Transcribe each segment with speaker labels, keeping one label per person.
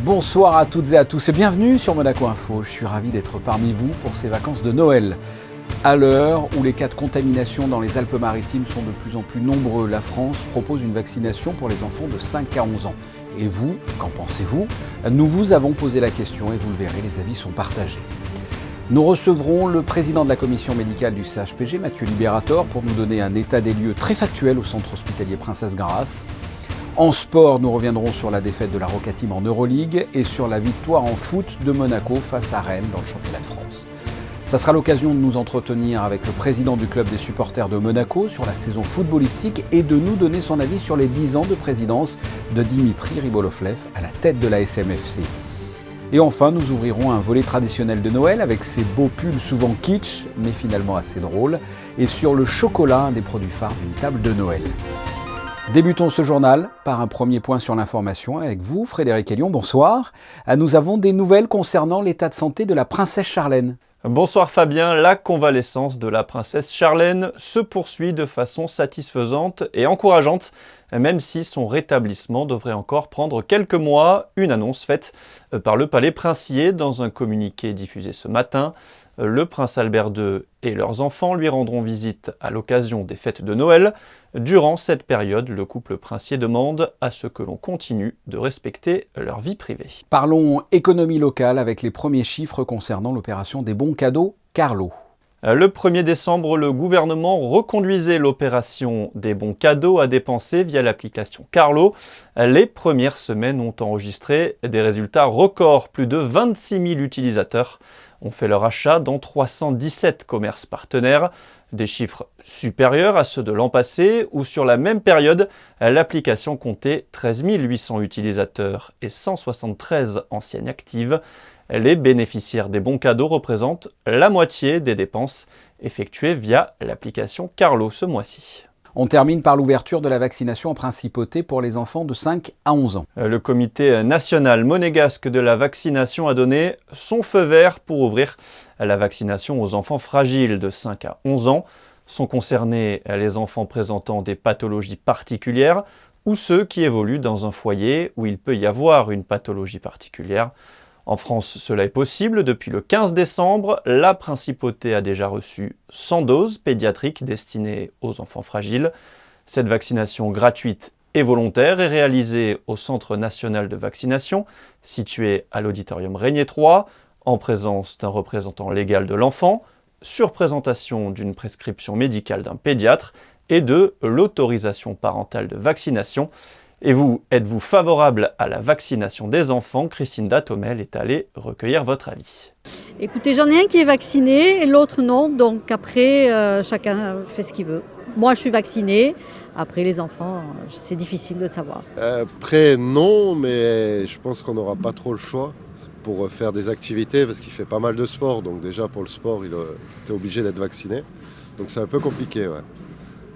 Speaker 1: Bonsoir à toutes et à tous et bienvenue sur Monaco Info. Je suis ravi d'être parmi vous pour ces vacances de Noël. À l'heure où les cas de contamination dans les Alpes-Maritimes sont de plus en plus nombreux, la France propose une vaccination pour les enfants de 5 à 11 ans. Et vous, qu'en pensez-vous? Nous vous avons posé la question et vous le verrez, les avis sont partagés. Nous recevrons le président de la commission médicale du CHPG, Mathieu Libérator, pour nous donner un état des lieux très factuel au centre hospitalier Princesse Grasse. En sport, nous reviendrons sur la défaite de la Roca Team en Euroleague et sur la victoire en foot de Monaco face à Rennes dans le championnat de France. Ça sera l'occasion de nous entretenir avec le président du club des supporters de Monaco sur la saison footballistique et de nous donner son avis sur les 10 ans de présidence de Dimitri Ribolovlev à la tête de la SMFC. Et enfin, nous ouvrirons un volet traditionnel de Noël avec ses beaux pulls souvent kitsch, mais finalement assez drôles, et sur le chocolat, un des produits phares d'une table de Noël. Débutons ce journal par un premier point sur l'information avec vous, Frédéric Hélion, bonsoir. Nous avons des nouvelles concernant l'état de santé de la princesse Charlène.
Speaker 2: Bonsoir Fabien, la convalescence de la princesse Charlène se poursuit de façon satisfaisante et encourageante, même si son rétablissement devrait encore prendre quelques mois, une annonce faite par le palais princier dans un communiqué diffusé ce matin. Le prince Albert II et leurs enfants lui rendront visite à l'occasion des fêtes de Noël. Durant cette période, le couple princier demande à ce que l'on continue de respecter leur vie privée.
Speaker 1: Parlons économie locale avec les premiers chiffres concernant l'opération des bons cadeaux Carlo.
Speaker 2: Le 1er décembre, le gouvernement reconduisait l'opération des bons cadeaux à dépenser via l'application Carlo. Les premières semaines ont enregistré des résultats records. Plus de 26 000 utilisateurs ont fait leur achat dans 317 commerces partenaires. Des chiffres supérieurs à ceux de l'an passé, où sur la même période, l'application comptait 13 800 utilisateurs et 173 enseignes actives. Les bénéficiaires des bons cadeaux représentent la moitié des dépenses effectuées via l'application Carlo ce mois-ci.
Speaker 1: On termine par l'ouverture de la vaccination en principauté pour les enfants de 5 à 11 ans.
Speaker 2: Le comité national monégasque de la vaccination a donné son feu vert pour ouvrir la vaccination aux enfants fragiles de 5 à 11 ans. Sont concernés les enfants présentant des pathologies particulières ou ceux qui évoluent dans un foyer où il peut y avoir une pathologie particulière. En France, cela est possible. Depuis le 15 décembre, la principauté a déjà reçu 100 doses pédiatriques destinées aux enfants fragiles. Cette vaccination gratuite et volontaire est réalisée au Centre national de vaccination, situé à l'auditorium Régnier 3, en présence d'un représentant légal de l'enfant, sur présentation d'une prescription médicale d'un pédiatre et de l'autorisation parentale de vaccination. Et vous, êtes-vous favorable à la vaccination des enfants? Christine Datomel est allée recueillir votre avis.
Speaker 3: Écoutez, j'en ai un qui est vacciné et l'autre non, donc après chacun fait ce qu'il veut. Moi je suis vaccinée, après les enfants c'est difficile de savoir.
Speaker 4: Après non, mais je pense qu'on n'aura pas trop le choix pour faire des activités parce qu'il fait pas mal de sport, donc déjà pour le sport il était obligé d'être vacciné, donc c'est un peu compliqué. Ouais.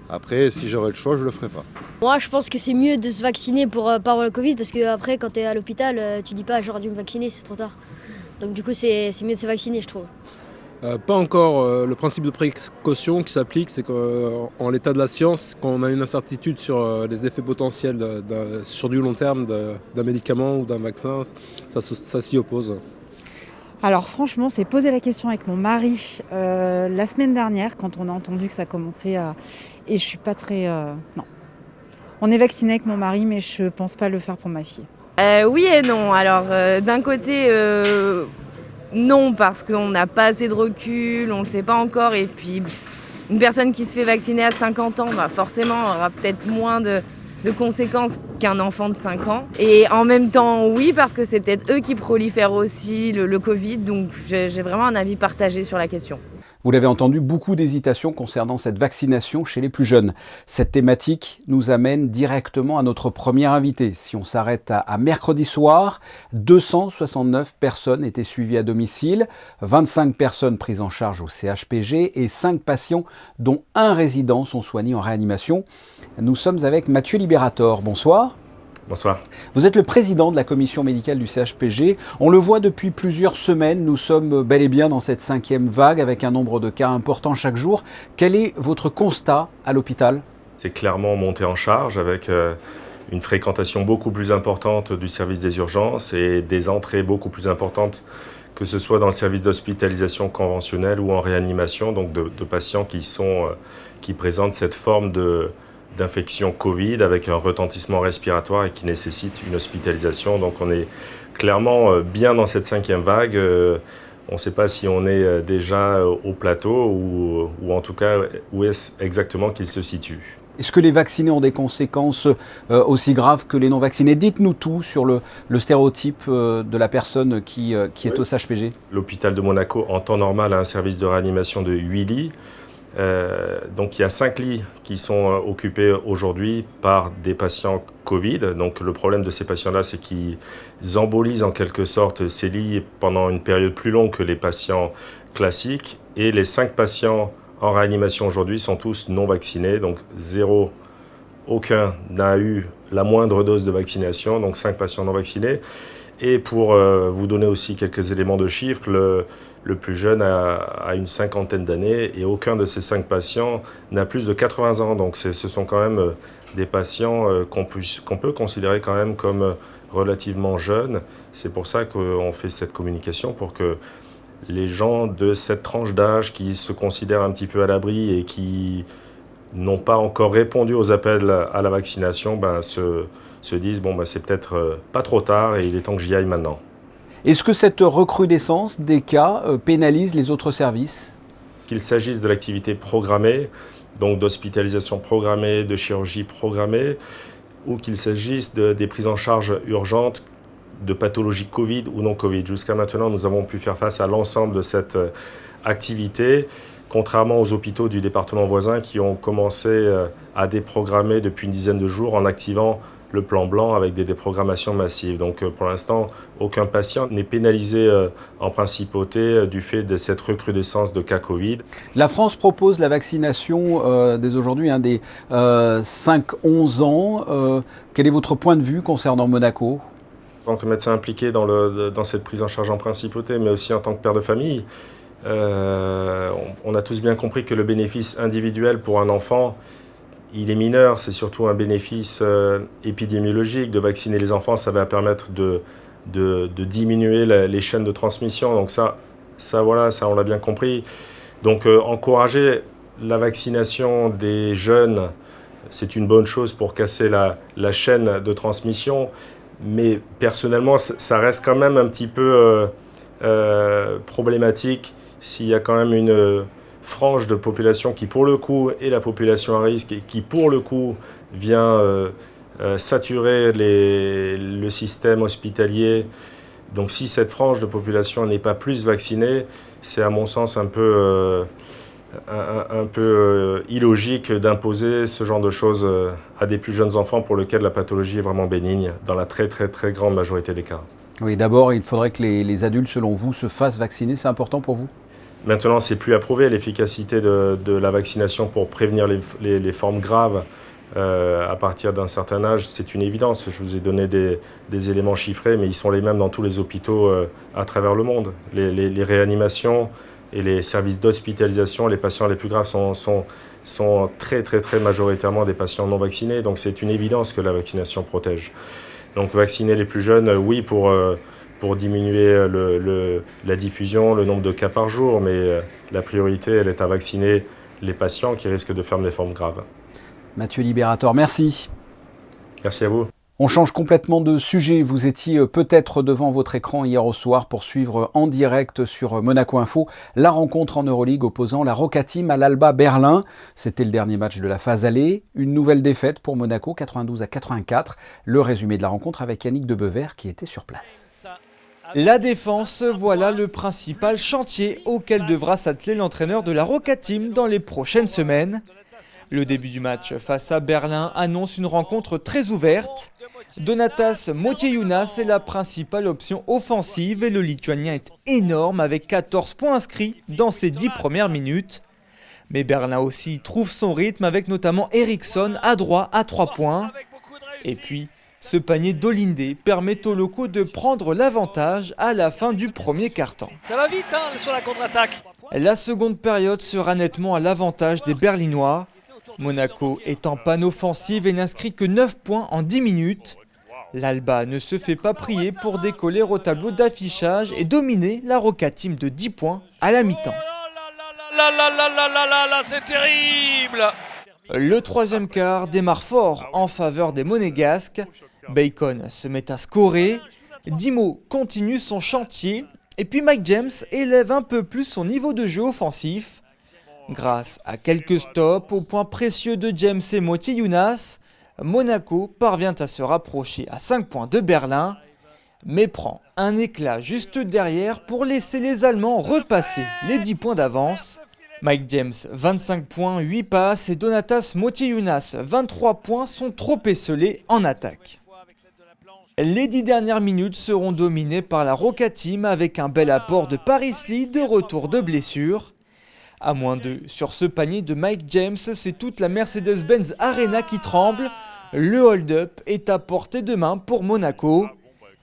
Speaker 4: Après, si j'aurais le choix, je le ferais pas.
Speaker 5: Moi, je pense que c'est mieux de se vacciner pour pas avoir le Covid, parce que après, quand tu es à l'hôpital, tu dis pas j'aurais dû me vacciner, c'est trop tard. Donc du coup, c'est mieux de se vacciner, je trouve.
Speaker 6: Pas encore. Le principe de précaution qui s'applique, c'est qu'en l'état de la science, quand on a une incertitude sur les effets potentiels sur du long terme d'un médicament ou d'un vaccin, ça s'y oppose.
Speaker 7: Alors franchement, c'est poser la question avec mon mari la semaine dernière, quand on a entendu que ça commençait à... Et je suis pas très... Non. On est vacciné avec mon mari, mais je pense pas le faire pour ma fille.
Speaker 8: Oui et non. Alors d'un côté, non, parce qu'on n'a pas assez de recul, on ne le sait pas encore. Et puis une personne qui se fait vacciner à 50 ans, bah, forcément, aura peut-être moins de conséquences qu'un enfant de 5 ans. Et en même temps, oui, parce que c'est peut-être eux qui prolifèrent aussi le Covid. Donc j'ai vraiment un avis partagé sur la question.
Speaker 1: Vous l'avez entendu, beaucoup d'hésitations concernant cette vaccination chez les plus jeunes. Cette thématique nous amène directement à notre premier invité. Si on s'arrête à mercredi soir, 269 personnes étaient suivies à domicile, 25 personnes prises en charge au CHPG et 5 patients, dont un résident, sont soignés en réanimation. Nous sommes avec Mathieu Libérator. Bonsoir.
Speaker 9: Bonsoir.
Speaker 1: Vous êtes le président de la commission médicale du CHPG. On le voit depuis plusieurs semaines, nous sommes bel et bien dans cette 5e vague avec un nombre de cas important chaque jour. Quel est votre constat à l'hôpital ?
Speaker 9: C'est clairement monté en charge avec une fréquentation beaucoup plus importante du service des urgences et des entrées beaucoup plus importantes, que ce soit dans le service d'hospitalisation conventionnel ou en réanimation, donc de patients qui présentent cette forme d'infection Covid avec un retentissement respiratoire et qui nécessite une hospitalisation. Donc on est clairement bien dans cette 5e vague. On ne sait pas si on est déjà au plateau ou en tout cas où est-ce exactement qu'il se situe.
Speaker 1: Est-ce que les vaccinés ont des conséquences aussi graves que les non-vaccinés? Dites-nous tout sur le stéréotype de la personne qui est au SHPG.
Speaker 9: L'hôpital de Monaco, en temps normal, a un service de réanimation de 8 lits. Donc il y a 5 lits qui sont occupés aujourd'hui par des patients Covid. Donc le problème de ces patients-là, c'est qu'ils embolisent en quelque sorte ces lits pendant une période plus longue que les patients classiques. Et les 5 patients en réanimation aujourd'hui sont tous non vaccinés, donc aucun n'a eu la moindre dose de vaccination, donc 5 patients non vaccinés. Et pour vous donner aussi quelques éléments de chiffres, le plus jeune a une 50aine d'années et aucun de ces 5 patients n'a plus de 80 ans. Donc ce sont quand même des patients qu'on peut considérer quand même comme relativement jeunes. C'est pour ça qu'on fait cette communication, pour que les gens de cette tranche d'âge qui se considèrent un petit peu à l'abri et qui n'ont pas encore répondu aux appels à la vaccination se disent bon, c'est peut-être pas trop tard et il est temps que j'y aille maintenant.
Speaker 1: Est-ce que cette recrudescence des cas pénalise les autres services?
Speaker 9: Qu'il s'agisse de l'activité programmée, donc d'hospitalisation programmée, de chirurgie programmée, ou qu'il s'agisse des prises en charge urgentes de pathologies Covid ou non Covid. Jusqu'à maintenant, nous avons pu faire face à l'ensemble de cette activité, contrairement aux hôpitaux du département voisin qui ont commencé à déprogrammer depuis une dizaine de jours en activant le plan blanc avec des déprogrammations massives. Donc pour l'instant, aucun patient n'est pénalisé en principauté du fait de cette recrudescence de cas Covid.
Speaker 1: La France propose la vaccination dès aujourd'hui des 5-11 ans. Quel est votre point de vue concernant Monaco ?
Speaker 9: En tant que médecin impliqué dans cette prise en charge en principauté, mais aussi en tant que père de famille, on a tous bien compris que le bénéfice individuel pour un enfant, il est mineur. C'est surtout un bénéfice épidémiologique. De vacciner les enfants, ça va permettre de diminuer les chaînes de transmission. Donc ça on l'a bien compris. Donc encourager la vaccination des jeunes, c'est une bonne chose pour casser la chaîne de transmission. Mais personnellement, ça reste quand même un petit peu problématique s'il y a quand même une frange de population qui, pour le coup, est la population à risque et qui, pour le coup, vient saturer le système hospitalier. Donc si cette frange de population n'est pas plus vaccinée, c'est à mon sens un peu illogique d'imposer ce genre de choses à des plus jeunes enfants pour lesquels la pathologie est vraiment bénigne dans la très très très grande majorité des cas.
Speaker 1: Oui, d'abord, il faudrait que les adultes, selon vous, se fassent vacciner. C'est important pour vous ?
Speaker 9: Maintenant, c'est plus à prouver l'efficacité de la vaccination pour prévenir les formes graves à partir d'un certain âge. C'est une évidence. Je vous ai donné des éléments chiffrés, mais ils sont les mêmes dans tous les hôpitaux à travers le monde. Les réanimations et les services d'hospitalisation, les patients les plus graves sont très très très majoritairement des patients non vaccinés. Donc c'est une évidence que la vaccination protège. Donc vacciner les plus jeunes, oui, pour diminuer la diffusion, le nombre de cas par jour, mais la priorité, elle est à vacciner les patients qui risquent de faire des formes graves.
Speaker 1: Mathieu Libérator, merci.
Speaker 9: Merci à vous.
Speaker 1: On change complètement de sujet. Vous étiez peut-être devant votre écran hier au soir pour suivre en direct sur Monaco Info la rencontre en Euroleague opposant la Roca Team à l'Alba Berlin. C'était le dernier match de la phase aller. Une nouvelle défaite pour Monaco, 92-84. Le résumé de la rencontre avec Yannick Debever qui était sur place.
Speaker 10: La défense, voilà le principal chantier auquel devra s'atteler l'entraîneur de la Roca Team dans les prochaines semaines. Le début du match face à Berlin annonce une rencontre très ouverte. Donatas Motiejunas est la principale option offensive et le Lituanien est énorme avec 14 points inscrits dans ses 10 premières minutes. Mais Berlin aussi trouve son rythme avec notamment Eriksson à droit à 3 points. Et puis, ce panier d'Olinde permet aux locaux de prendre l'avantage à la fin du premier quart-temps.
Speaker 11: Ça va vite sur la contre-attaque.
Speaker 10: La seconde période sera nettement à l'avantage des Berlinois. Monaco est en panne offensive et n'inscrit que 9 points en 10 minutes. L'Alba ne se fait pas prier pour décoller au tableau d'affichage et dominer la Roca Team de 10 points à la mi-temps.
Speaker 11: C'est terrible!
Speaker 10: Le troisième quart démarre fort en faveur des Monégasques. Bacon se met à scorer, Dimo continue son chantier et puis Mike James élève un peu plus son niveau de jeu offensif. Grâce à quelques stops au point précieux de James et Motiejunas, Monaco parvient à se rapprocher à 5 points de Berlin, mais prend un éclat juste derrière pour laisser les Allemands repasser les 10 points d'avance. Mike James, 25 points, 8 passes et Donatas Motiejunas, 23 points sont trop esselés en attaque. Les 10 dernières minutes seront dominées par la Roca Team avec un bel apport de Paris Lee de retour de blessure. À -2 sur ce panier de Mike James, c'est toute la Mercedes-Benz Arena qui tremble. Le hold-up est à portée de main pour Monaco.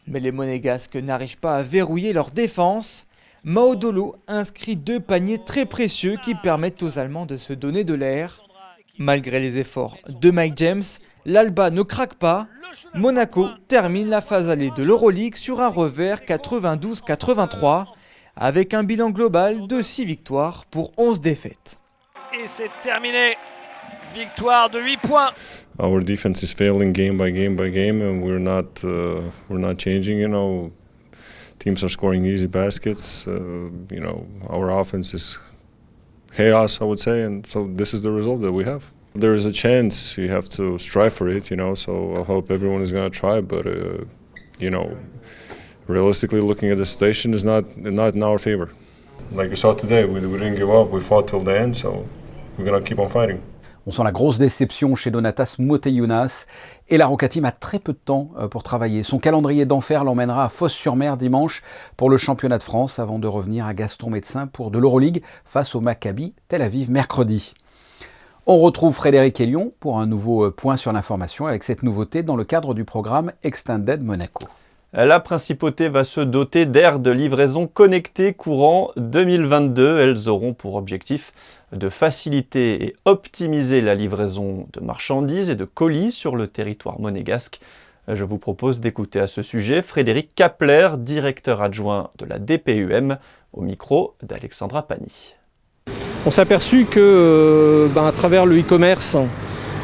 Speaker 10: Mais les Monégasques n'arrivent pas à verrouiller leur défense. Maodolo inscrit 2 paniers très précieux qui permettent aux Allemands de se donner de l'air. Malgré les efforts de Mike James, l'Alba ne craque pas. Monaco termine la phase allée de l'Euroleague sur un revers 92-83 avec un bilan global de 6 victoires pour 11 défaites.
Speaker 11: Et c'est terminé. Victoire de 8 points.
Speaker 12: Our defense is failing game by game by game, and we're not changing. You know, teams are scoring easy baskets. You know, our offense is chaos, I would say, and so this is the result that we have. There is a chance, you have to strive for it. You know, so I hope everyone is going to try, but you know, realistically, looking at the situation is not in our favor. Like you saw today, we didn't give up. We fought till the end, so we're going to keep on fighting.
Speaker 1: On sent la grosse déception chez Donatas Motiejunas et la Roca Team a très peu de temps pour travailler. Son calendrier d'enfer l'emmènera à Fos-sur-Mer dimanche pour le championnat de France avant de revenir à Gaston-Médecin pour de l'Euroleague face au Maccabi Tel Aviv mercredi. On retrouve Frédéric Elion pour un nouveau point sur l'information avec cette nouveauté dans le cadre du programme Extended Monaco.
Speaker 2: La principauté va se doter d'aires de livraison connectées courant 2022. Elles auront pour objectif de faciliter et optimiser la livraison de marchandises et de colis sur le territoire monégasque. Je vous propose d'écouter à ce sujet Frédéric Kapler, directeur adjoint de la DPUM, au micro d'Alexandra Pani.
Speaker 13: On s'est aperçu que à travers le e-commerce,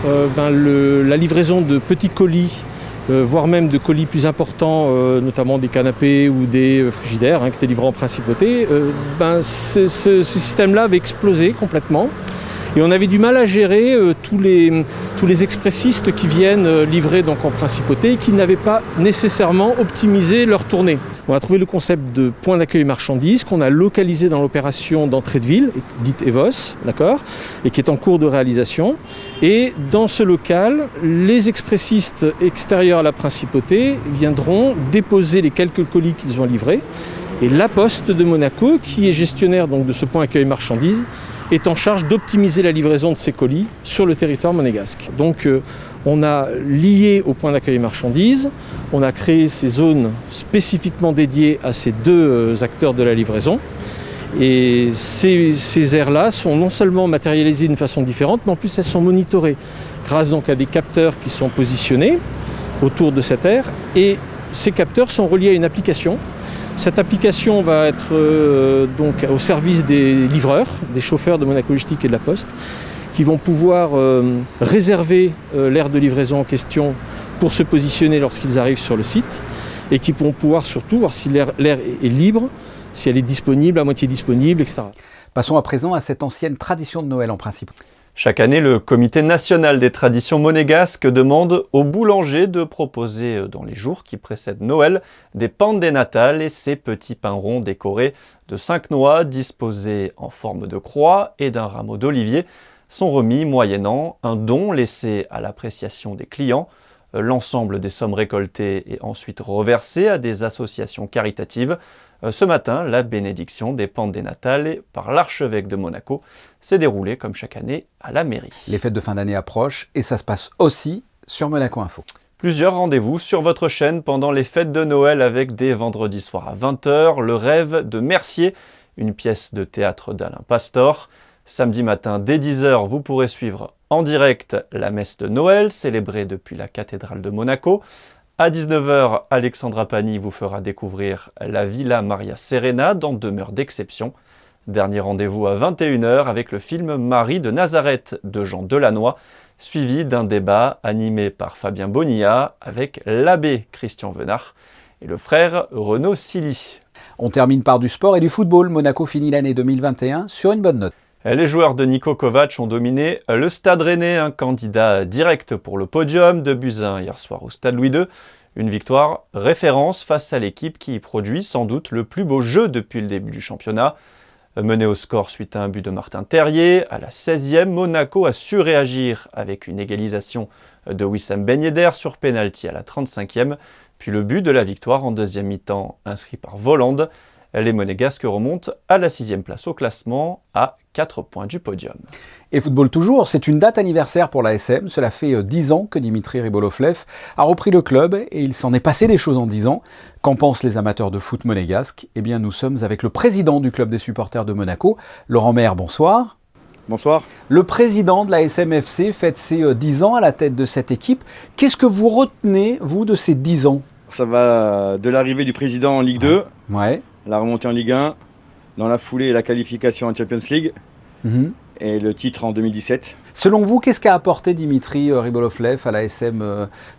Speaker 13: la livraison de petits colis, voire même de colis plus importants, notamment des canapés ou des frigidaires qui étaient livrés en principauté, ce système-là avait explosé complètement. Et on avait du mal à gérer tous les expressistes qui viennent livrer donc en principauté et qui n'avaient pas nécessairement optimisé leur tournée. On a trouvé le concept de point d'accueil marchandises qu'on a localisé dans l'opération d'entrée de ville, dite EVOS, d'accord, et qui est en cours de réalisation. Et dans ce local, les expressistes extérieurs à la principauté viendront déposer les quelques colis qu'ils ont livrés. Et la Poste de Monaco, qui est gestionnaire donc de ce point d'accueil marchandises, est en charge d'optimiser la livraison de ces colis sur le territoire monégasque. Donc on a lié au point d'accueil marchandises, on a créé ces zones spécifiquement dédiées à ces deux acteurs de la livraison. Et ces aires-là sont non seulement matérialisées d'une façon différente, mais en plus elles sont monitorées grâce donc à des capteurs qui sont positionnés autour de cette aire. Et ces capteurs sont reliés à une application. Cette application va être donc au service des livreurs, des chauffeurs de Monaco Logistique et de la Poste, qui vont pouvoir réserver l'aire de livraison en question pour se positionner lorsqu'ils arrivent sur le site et qui vont pouvoir surtout voir si l'aire est libre, si elle est disponible, à moitié disponible, etc.
Speaker 1: Passons à présent à cette ancienne tradition de Noël en principe.
Speaker 2: Chaque année, le Comité national des traditions monégasques demande aux boulangers de proposer dans les jours qui précèdent Noël des pande natales et ces petits pains ronds décorés de 5 noix disposés en forme de croix et d'un rameau d'olivier sont remis moyennant un don laissé à l'appréciation des clients. L'ensemble des sommes récoltées est ensuite reversé à des associations caritatives. Ce matin, la bénédiction des pande natales par l'archevêque de Monaco s'est déroulée comme chaque année à la mairie.
Speaker 1: Les fêtes de fin d'année approchent et ça se passe aussi sur Monaco Info.
Speaker 2: Plusieurs rendez-vous sur votre chaîne pendant les fêtes de Noël avec dès vendredi soir à 20h, Le Rêve de Mercier, une pièce de théâtre d'Alain Pastor. Samedi matin, dès 10h, vous pourrez suivre en direct la messe de Noël, célébrée depuis la cathédrale de Monaco. À 19h, Alexandra Pagny vous fera découvrir la Villa Maria Serena dans demeure d'exception. Dernier rendez-vous à 21h avec le film Marie de Nazareth de Jean Delannoy, suivi d'un débat animé par Fabien Bonilla avec l'abbé Christian Venard et le frère Renaud Silly.
Speaker 1: On termine par du sport et du football. Monaco finit l'année 2021 sur une bonne note.
Speaker 2: Les joueurs de Niko Kovac ont dominé le Stade Rennais, un candidat direct pour le podium de Buzyn hier soir au Stade Louis II. Une victoire référence face à l'équipe qui produit sans doute le plus beau jeu depuis le début du championnat. Mené au score suite à un but de Martin Terrier, à la 16e, Monaco a su réagir avec une égalisation de Wissam Ben Yedder sur pénalty à la 35e, puis le but de la victoire en deuxième mi-temps inscrit par Voland. Les Monégasques remontent à la 6e place au classement, à 4 points du podium.
Speaker 1: Et football toujours, c'est une date anniversaire pour la SM. Cela fait 10 ans que Dimitri Ribolovlev a repris le club et il s'en est passé des choses en 10 ans. Qu'en pensent les amateurs de foot monégasques ? Eh bien, nous sommes avec le président du club des supporters de Monaco, Laurent Maire, bonsoir.
Speaker 14: Bonsoir.
Speaker 1: Le président de la SMFC fête ses 10 ans à la tête de cette équipe. Qu'est-ce que vous retenez, vous, de ces 10 ans ?
Speaker 14: Ça va de l'arrivée du président en Ligue 2,
Speaker 1: ouais.
Speaker 14: La remontée en Ligue 1, dans la foulée la qualification en Champions League et le titre en 2017.
Speaker 1: Selon vous, qu'est-ce qu'a apporté Dimitri Ribolovlev à la SM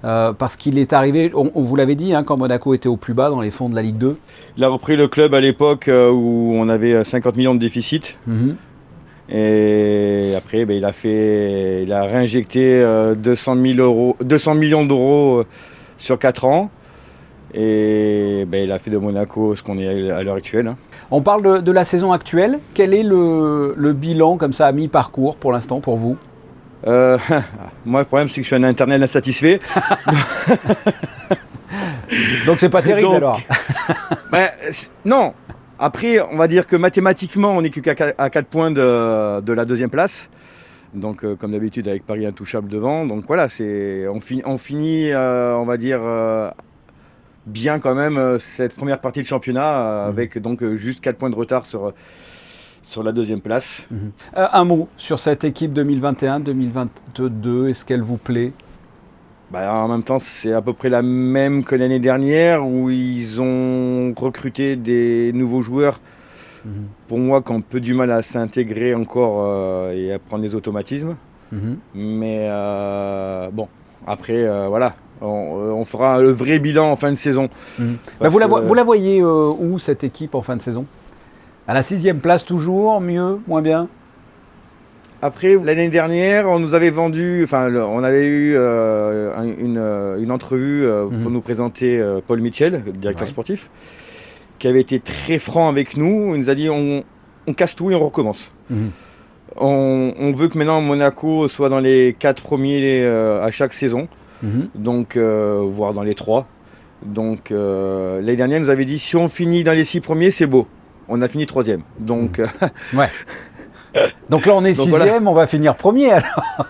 Speaker 1: parce qu'il est arrivé, on vous l'avait dit, quand Monaco était au plus bas dans les fonds de la Ligue 2.
Speaker 14: Il a repris le club à l'époque où on avait 50 millions de déficit. Et après, il a réinjecté 200 millions d'euros sur 4 ans. Et il a fait de Monaco ce qu'on est à l'heure actuelle.
Speaker 1: On parle de la saison actuelle. Quel est le bilan comme ça à mi-parcours pour l'instant pour vous ?
Speaker 14: Moi, le problème, c'est que je suis un internal insatisfait.
Speaker 1: Donc c'est pas terrible alors.
Speaker 14: Non. Après, on va dire que mathématiquement, on n'est qu'à 4 points de la deuxième place. Donc comme d'habitude avec Paris intouchable devant. Donc voilà, on finit on va dire bien quand même cette première partie de championnat avec donc juste 4 points de retard sur la deuxième place.
Speaker 1: Un mot sur cette équipe 2021-2022, est-ce qu'elle vous plaît ?
Speaker 14: En même temps, c'est à peu près la même que l'année dernière où ils ont recruté des nouveaux joueurs. Pour moi, qui ont un peu du mal à s'intégrer encore et à prendre les automatismes. Mais bon, après, voilà. On fera le vrai bilan en fin de saison.
Speaker 1: Vous la voyez où cette équipe en fin de saison ? À la 6e place toujours, mieux, moins bien ?
Speaker 14: Après, l'année dernière, on nous avait vendu, on avait eu une entrevue pour nous présenter Paul Mitchell, le directeur sportif, qui avait été très franc avec nous. Il nous a dit on casse tout et on recommence. On veut que maintenant Monaco soit dans les 4 premiers à chaque saison. Donc voire dans les 3. Donc l'année dernière, il nous avait dit si on finit dans les 6 premiers, c'est beau. On a fini 3e. Donc
Speaker 1: ouais. Donc là on est 6e, voilà. On va finir premier alors.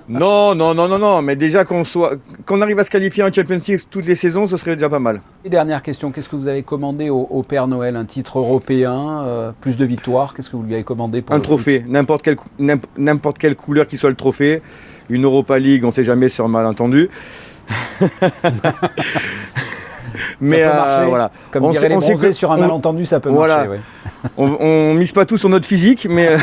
Speaker 14: Non, mais déjà qu'on arrive à se qualifier en Champions League toutes les saisons, ce serait déjà pas mal.
Speaker 1: Et dernière question, qu'est-ce que vous avez commandé au Père Noël ? Un titre européen, plus de victoires, qu'est-ce que vous lui avez commandé pour
Speaker 14: un trophée, n'importe quelle couleur qui soit le trophée. Une Europa League, on ne sait jamais sur un malentendu.
Speaker 1: Mais ça peut marcher. Voilà. Comme dirait les bronzés, sur un malentendu, ça peut marcher. Ouais.
Speaker 14: On mise pas tout sur notre physique, mais...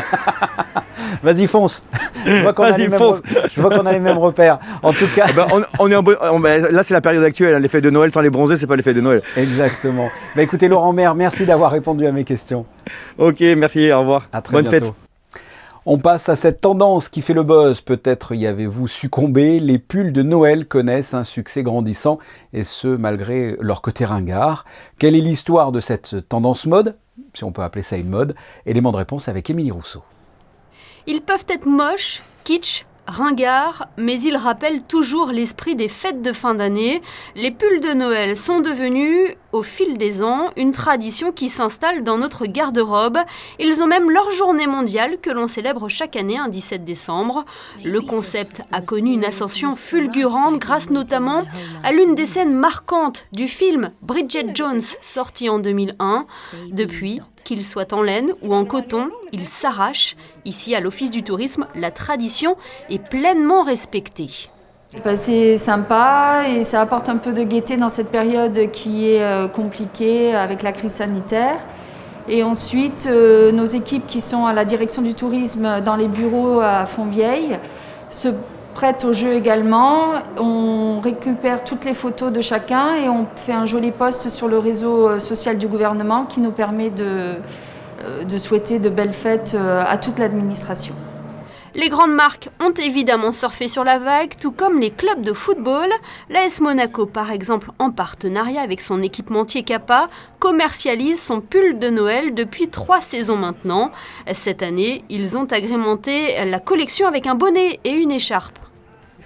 Speaker 1: Vas-y, fonce. Je vois qu'on a les mêmes repères. En tout cas...
Speaker 14: là, c'est la période actuelle. L'effet de Noël sans les bronzés, c'est pas l'effet de Noël.
Speaker 1: Exactement. Écoutez, Laurent Maire, merci d'avoir répondu à mes questions.
Speaker 14: Ok, merci, au revoir.
Speaker 1: À très bientôt. Fête. On passe à cette tendance qui fait le buzz. Peut-être y avez-vous succombé. Les pulls de Noël connaissent un succès grandissant, et ce, malgré leur côté ringard. Quelle est l'histoire de cette tendance mode, si on peut appeler ça une mode ? Élément de réponse avec Émilie Rousseau.
Speaker 15: Ils peuvent être moches, kitsch, ringards, mais ils rappellent toujours l'esprit des fêtes de fin d'année. Les pulls de Noël sont devenus au fil des ans, une tradition qui s'installe dans notre garde-robe. Ils ont même leur journée mondiale que l'on célèbre chaque année un 17 décembre. Le concept a connu une ascension fulgurante grâce notamment à l'une des scènes marquantes du film Bridget Jones, sorti en 2001. Depuis, qu'il soit en laine ou en coton, il s'arrache. Ici, à l'Office du tourisme, la tradition est pleinement respectée.
Speaker 16: C'est sympa et ça apporte un peu de gaieté dans cette période qui est compliquée avec la crise sanitaire. Et ensuite, nos équipes qui sont à la direction du tourisme dans les bureaux à Fontvieille se prêtent au jeu également. On récupère toutes les photos de chacun et on fait un joli post sur le réseau social du gouvernement qui nous permet de souhaiter de belles fêtes à toute l'administration.
Speaker 15: Les grandes marques ont évidemment surfé sur la vague, tout comme les clubs de football. L'AS Monaco, par exemple, en partenariat avec son équipementier Kappa, commercialise son pull de Noël depuis 3 saisons maintenant. Cette année, ils ont agrémenté la collection avec un bonnet et une écharpe.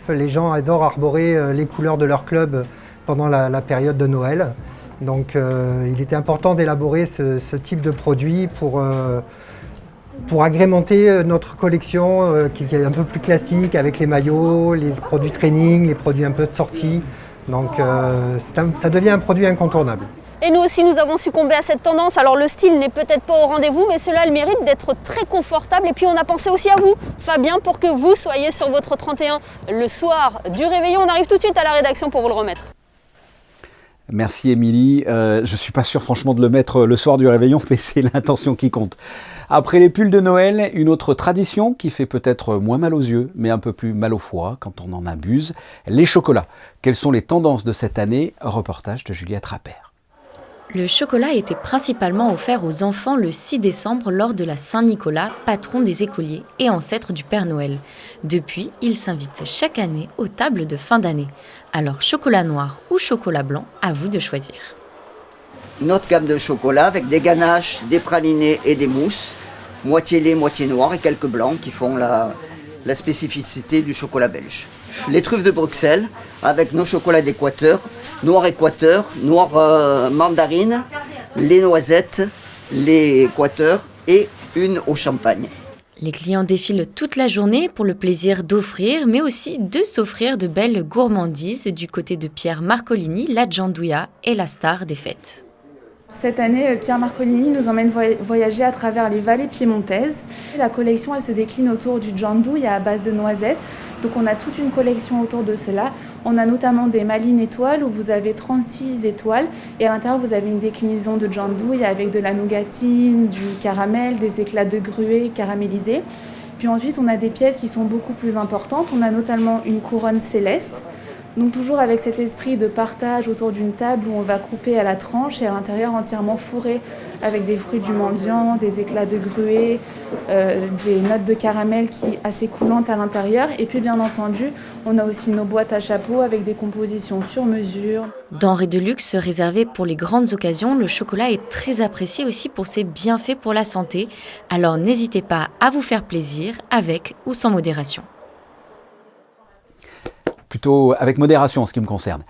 Speaker 17: Les gens adorent arborer les couleurs de leur club pendant la période de Noël. Donc il était important d'élaborer ce type de produit pour agrémenter notre collection qui est un peu plus classique avec les maillots, les produits training, les produits un peu de sortie. Donc ça devient un produit incontournable.
Speaker 18: Et nous aussi, nous avons succombé à cette tendance. Alors le style n'est peut-être pas au rendez-vous, mais cela a le mérite d'être très confortable. Et puis on a pensé aussi à vous, Fabien, pour que vous soyez sur votre 31 le soir du réveillon. On arrive tout de suite à la rédaction pour vous le remettre.
Speaker 1: Merci Émilie. Je ne suis pas sûr franchement de le mettre le soir du réveillon, mais c'est l'intention qui compte. Après les pulls de Noël, une autre tradition qui fait peut-être moins mal aux yeux, mais un peu plus mal au foie quand on en abuse, les chocolats. Quelles sont les tendances de cette année? Reportage de Juliette Rappert.
Speaker 19: Le chocolat était principalement offert aux enfants le 6 décembre lors de la Saint-Nicolas, patron des écoliers et ancêtre du Père Noël. Depuis, il s'invite chaque année aux tables de fin d'année. Alors chocolat noir ou chocolat blanc, à vous de choisir.
Speaker 20: Notre gamme de chocolat avec des ganaches, des pralinés et des mousses, moitié lait, moitié noir et quelques blancs qui font la spécificité du chocolat belge. Les truffes de Bruxelles avec nos chocolats d'Équateur, noir mandarine, les noisettes, les Équateur et une au champagne.
Speaker 19: Les clients défilent toute la journée pour le plaisir d'offrir, mais aussi de s'offrir de belles gourmandises du côté de Pierre Marcolini, la giandouilla et la star des fêtes.
Speaker 21: Cette année, Pierre Marcolini nous emmène voyager à travers les vallées piémontaises. La collection, elle se décline autour du giandouilla à base de noisettes. Donc on a toute une collection autour de cela. On a notamment des malines étoiles où vous avez 36 étoiles et à l'intérieur vous avez une déclinaison de giandouilla avec de la nougatine, du caramel, des éclats de gruau caramélisés. Puis ensuite on a des pièces qui sont beaucoup plus importantes. On a notamment une couronne céleste. Donc toujours avec cet esprit de partage autour d'une table où on va couper à la tranche et à l'intérieur entièrement fourré avec des fruits du mendiant, des éclats de gruau, des notes de caramel qui assez coulantes à l'intérieur. Et puis bien entendu, on a aussi nos boîtes à chapeaux avec des compositions sur mesure.
Speaker 19: Denrée de luxe réservée pour les grandes occasions, le chocolat est très apprécié aussi pour ses bienfaits pour la santé. Alors n'hésitez pas à vous faire plaisir avec ou sans modération.
Speaker 1: Plutôt avec modération en ce qui me concerne.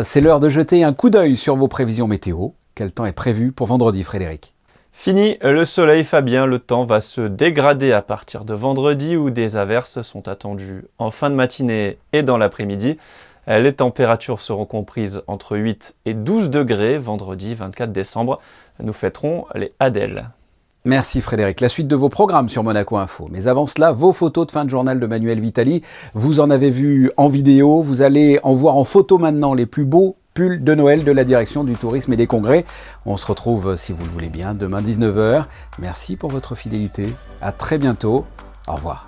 Speaker 1: C'est l'heure de jeter un coup d'œil sur vos prévisions météo. Quel temps est prévu pour vendredi, Frédéric?
Speaker 2: Fini le soleil, Fabien, le temps va se dégrader à partir de vendredi où des averses sont attendues en fin de matinée et dans l'après-midi. Les températures seront comprises entre 8 et 12 degrés vendredi 24 décembre. Nous fêterons les Adèles.
Speaker 1: Merci Frédéric. La suite de vos programmes sur Monaco Info. Mais avant cela, vos photos de fin de journal de Manuel Vitali. Vous en avez vu en vidéo. Vous allez en voir en photo maintenant les plus beaux pulls de Noël de la direction du tourisme et des congrès. On se retrouve, si vous le voulez bien, demain 19h. Merci pour votre fidélité. À très bientôt. Au revoir.